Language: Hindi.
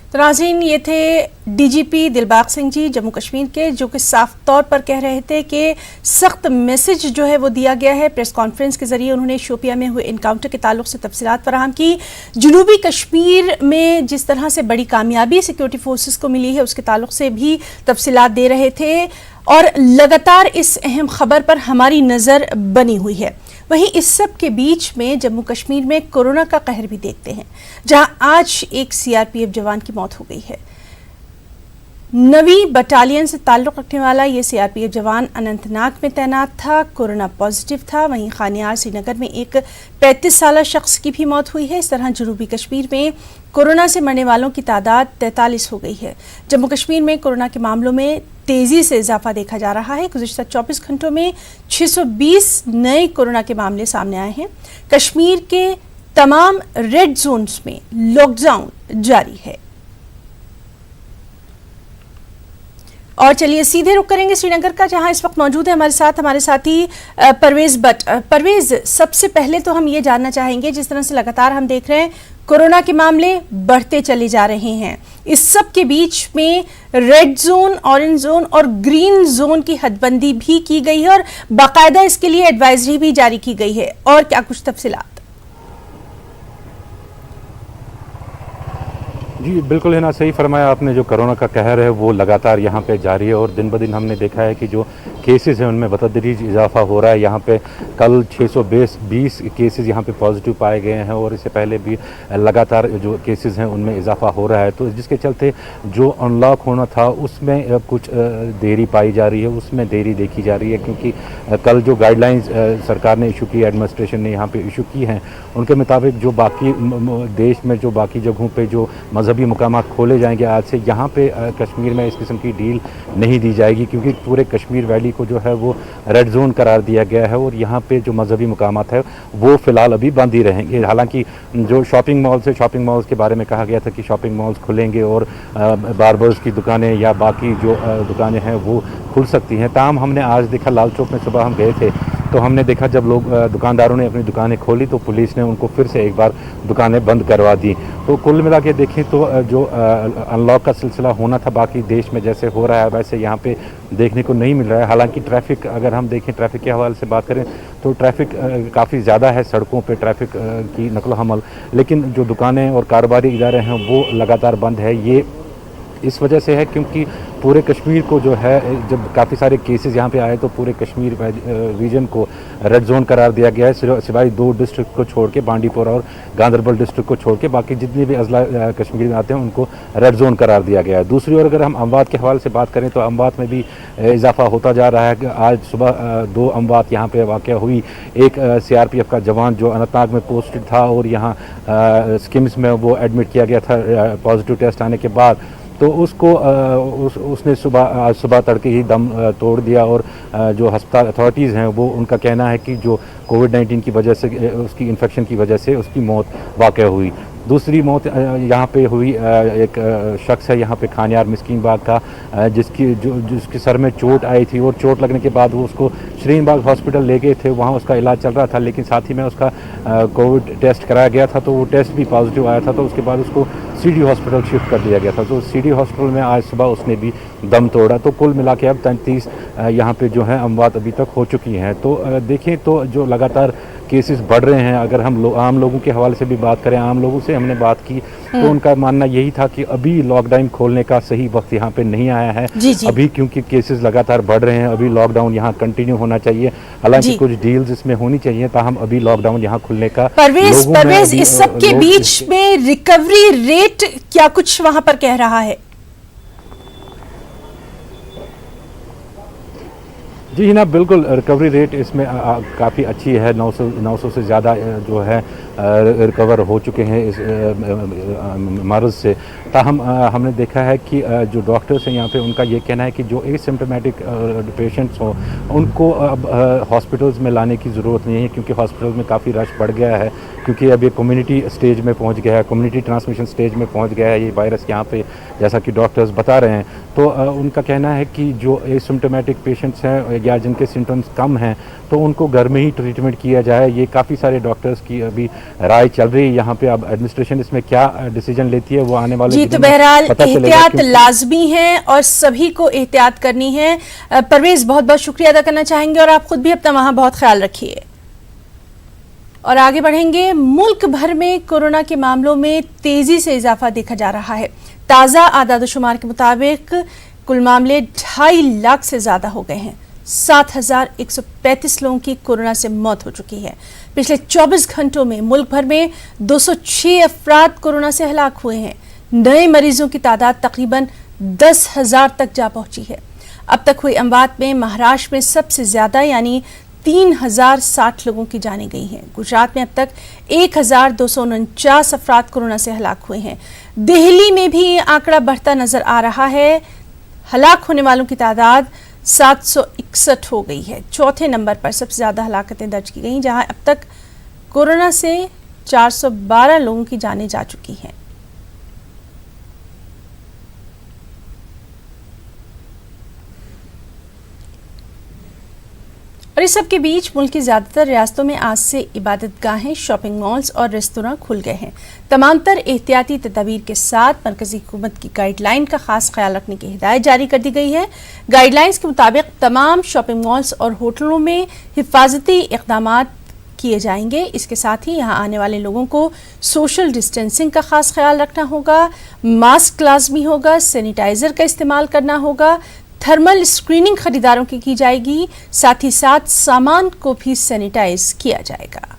तो नाज़रीन, ये थे डीजीपी दिलबाग सिंह जी जम्मू कश्मीर के, जो कि साफ तौर पर कह रहे थे कि सख्त मैसेज जो है वो दिया गया है। प्रेस कॉन्फ्रेंस के जरिए उन्होंने शोपिया में हुए इनकाउंटर के ताल्लुक से तफसीलात फराहम की। जनूबी कश्मीर में जिस तरह से बड़ी कामयाबी सिक्योरिटी फोर्सेस को मिली है उसके ताल्लुक से भी तफसीलात दे रहे थे और लगातार इस अहम खबर पर हमारी नज़र बनी हुई है। वहीं इस सब के बीच में जम्मू कश्मीर में कोरोना का कहर भी देखते हैं, जहां आज एक सीआरपीएफ जवान की मौत हो गई है। नवी बटालियन से ताल्लुक़ रखने वाला ये सीआरपीएफ जवान अनंतनाग में तैनात था, कोरोना पॉजिटिव था। वहीं खानियार श्रीनगर में एक 35 साला शख्स की भी मौत हुई है। इस तरह जनूबी कश्मीर में कोरोना से मरने वालों की तादाद 43 हो गई है। जम्मू कश्मीर में कोरोना के मामलों में तेजी से इजाफा देखा जा रहा है। गुज़िश्ता 24 घंटों में 620 नए कोरोना के मामले सामने आए हैं। कश्मीर के तमाम रेड जोन्स में लॉकडाउन जारी है। और चलिए सीधे रुक करेंगे श्रीनगर का, जहां इस वक्त मौजूद है हमारे साथी परवेज भट्ट। परवेज, सबसे पहले तो हम ये जानना चाहेंगे, जिस तरह से लगातार हम देख रहे हैं कोरोना के मामले बढ़ते चले जा रहे हैं, इस सब के बीच में रेड जोन, ऑरेंज जोन और ग्रीन जोन की हदबंदी भी की गई है और बाकायदा इसके लिए एडवाइजरी भी जारी की गई है, और क्या कुछ तफसीलात? जी बिल्कुल है ना, सही फरमाया आपने। जो कोरोना का कहर है वो लगातार यहाँ पे जारी है और दिन ब दिन हमने देखा है कि जो केसेस हैं उनमें बतदरीज इजाफा हो रहा है। यहाँ पे कल 620 केसेस यहाँ पे पॉजिटिव पाए गए हैं और इससे पहले भी लगातार जो केसेस हैं उनमें इजाफा हो रहा है। तो जिसके चलते जो अनलॉक होना था उसमें कुछ देरी पाई जा रही है, उसमें देरी देखी जा रही है, क्योंकि कल जो गाइडलाइंस सरकार ने इशू की, एडमिनिस्ट्रेशन ने यहाँ पे इशू की हैं, उनके मुताबिक जो बाकी देश में जो बाकी जगहों पर जो मजहबी मुकामात खोले जाएंगे आज से, यहाँ पे कश्मीर में इस किस्म की डील नहीं दी जाएगी, क्योंकि पूरे कश्मीर वैली को जो है वो रेड जोन करार दिया गया है और यहाँ पे जो मजहबी मुकामात है वो फ़िलहाल अभी बंद ही रहेंगे। हालांकि जो शॉपिंग मॉल्स के बारे में कहा गया था कि शॉपिंग मॉल्स खुलेंगे और बार्बर्स की दुकानें या बाकी जो दुकानें हैं वो खुल सकती हैं। ताहम हमने आज देखा, लाल चौक में सुबह हम गए थे तो हमने देखा जब लोग दुकानदारों ने अपनी दुकानें खोली तो पुलिस ने उनको फिर से एक बार दुकानें बंद करवा दी। तो कुल मिला के देखें तो जो अनलॉक का सिलसिला होना था बाकी देश में जैसे हो रहा है वैसे यहाँ पे देखने को नहीं मिल रहा है। हालांकि ट्रैफिक, अगर हम देखें ट्रैफिक के हवाले से बात करें तो ट्रैफिक काफ़ी ज़्यादा है, सड़कों पे ट्रैफिक की नकल हमल, लेकिन जो दुकानें और कारोबारी इदारे हैं वो लगातार बंद है। ये इस वजह से है क्योंकि पूरे कश्मीर को जो है, जब काफ़ी सारे केसेस यहाँ पे आए तो पूरे कश्मीर रीजन को रेड जोन करार दिया गया है, सिवाय 2 डिस्ट्रिक्ट को छोड़ के, बांडीपोरा और गांदरबल डिस्ट्रिक्ट को छोड़ के बाकी जितने भी अजला कश्मीर में आते हैं उनको रेड जोन करार दिया गया है। दूसरी ओर अगर हम अमवात के हवाले से बात करें तो अमवात में भी इजाफा होता जा रहा है। आज सुबह 2 अमवात यहाँ पर वाक़या हुई। एक CRPF का जवान जो अनंतनाग में पोस्टेड था और यहाँ स्किम्स में वो एडमिट किया गया था पॉजिटिव टेस्ट आने के बाद, तो उसको उसने सुबह तड़के ही दम तोड़ दिया और जो अस्पताल अथॉरिटीज़ हैं वो उनका कहना है कि जो कोविड-19 की वजह से, उसकी इन्फेक्शन की वजह से उसकी मौत वाक़या हुई। दूसरी मौत यहाँ पे हुई, एक शख्स है यहाँ पे खानियार मिस्कीन बाग का, जिसके सर में चोट आई थी और चोट लगने के बाद वो उसको श्रीन बाग हॉस्पिटल ले गए थे, वहाँ उसका इलाज चल रहा था, लेकिन साथ ही में उसका कोविड टेस्ट कराया गया था तो वो टेस्ट भी पॉजिटिव आया था, तो उसके बाद उसको CD हॉस्पिटल शिफ्ट कर दिया गया था। तो CD हॉस्पिटल में आज सुबह उसने भी दम तोड़ा। तो कुल मिला के अब 33 यहाँ पे जो है अमवात अभी तक हो चुकी हैं। तो देखें तो जो लगातार केसेस बढ़ रहे हैं, अगर हम आम लोगों के हवाले से भी बात करें, आम लोगों से हमने बात की तो उनका मानना यही था कि अभी लॉकडाउन खोलने का सही वक्त यहाँ पे नहीं आया है। अभी क्योंकि केसेस लगातार बढ़ रहे हैं, अभी लॉकडाउन यहाँ कंटिन्यू होना चाहिए। हालांकि कुछ डील्स इसमें होनी चाहिए, ताहम अभी लॉकडाउन यहाँ खुलने का। परवेज, इस सब के बीच में रिकवरी रेट क्या कुछ वहां पर कह रहा है? जी ना, बिल्कुल रिकवरी रेट इसमें काफ़ी अच्छी है। 900 से ज़्यादा जो है रिकवर हो चुके हैं इस मर्ज़ से। ताहम हमने देखा है कि जो डॉक्टर्स हैं यहाँ पे उनका ये कहना है कि जो एसिम्प्टोमेटिक पेशेंट्स हों उनको अब हॉस्पिटल्स में लाने की ज़रूरत नहीं है, क्योंकि हॉस्पिटल्स में काफ़ी रश बढ़ गया है, क्योंकि अब ये कम्युनिटी स्टेज में पहुँच गया है, कम्युनिटी ट्रांसमिशन स्टेज में पहुँच गया है ये वायरस यहाँ पे, जैसा कि डॉक्टर्स बता रहे हैं। तो उनका कहना है कि जो एसिम्प्टोमेटिक पेशेंट्स हैं या जिनके सिम्टम्स कम हैं तो उनको घर में ही ट्रीटमेंट किया जाए। ये काफ़ी सारे डॉक्टर्स की अभी राय चल रही है यहाँ पे। अब एडमिनिस्ट्रेशन इसमें क्या डिसीजन लेती है वो आने वाले जी, तो बहरहाल एहतियात लाजमी है और सभी को एहतियात करनी है। परवेज, बहुत बहुत शुक्रिया अदा करना चाहेंगे और आप खुद भी अपना वहां बहुत ख्याल रखिए। और आगे बढ़ेंगे। मुल्क भर में कोरोना के मामलों में तेजी से इजाफा देखा जा रहा है। ताज़ा आदादोशुमार के मुताबिक कुल मामले 2.5 लाख से ज्यादा हो गए हैं। 7,135 लोगों की कोरोना से मौत हो चुकी है। पिछले 24 घंटों में मुल्क भर में 206 अफराद कोरोना से हलाक हुए हैं। नए मरीजों की तादाद तकरीबन 10,000 तक जा पहुंची है। अब तक हुई अमवात में महाराष्ट्र में सबसे ज्यादा यानी 3,060 लोगों की जाने गई हैं। गुजरात में अब तक 1,249 अफराद कोरोना से हलाक हुए हैं। दिल्ली में भी ये आंकड़ा बढ़ता नजर आ रहा है। हलाक होने वालों की तादाद 761 हो गई है। चौथे नंबर पर सबसे ज्यादा हलाकतें दर्ज की गई, जहां अब तक कोरोना से 412 लोगों की जानें जा चुकी हैं। और इस सब के बीच मुल्क की ज्यादातर रियासतों में आज से इबादतगाहें, शॉपिंग मॉल्स और रेस्तोरां खुल गए हैं। तमाम तर एहतियाती तदबीर के साथ मरकजी हुकूमत की गाइडलाइन का खास ख्याल रखने की हिदायत जारी कर दी गई है। गाइडलाइंस के मुताबिक तमाम शॉपिंग मॉल्स और होटलों में हिफाजती इक़दामात किए जाएंगे। इसके साथ ही यहाँ आने वाले लोगों को सोशल डिस्टेंसिंग का खास ख्याल रखना होगा, मास्क लाजमी होगा, सैनिटाइजर का इस्तेमाल करना होगा, थर्मल स्क्रीनिंग खरीदारों की जाएगी, साथ ही साथ सामान को भी सैनिटाइज किया जाएगा।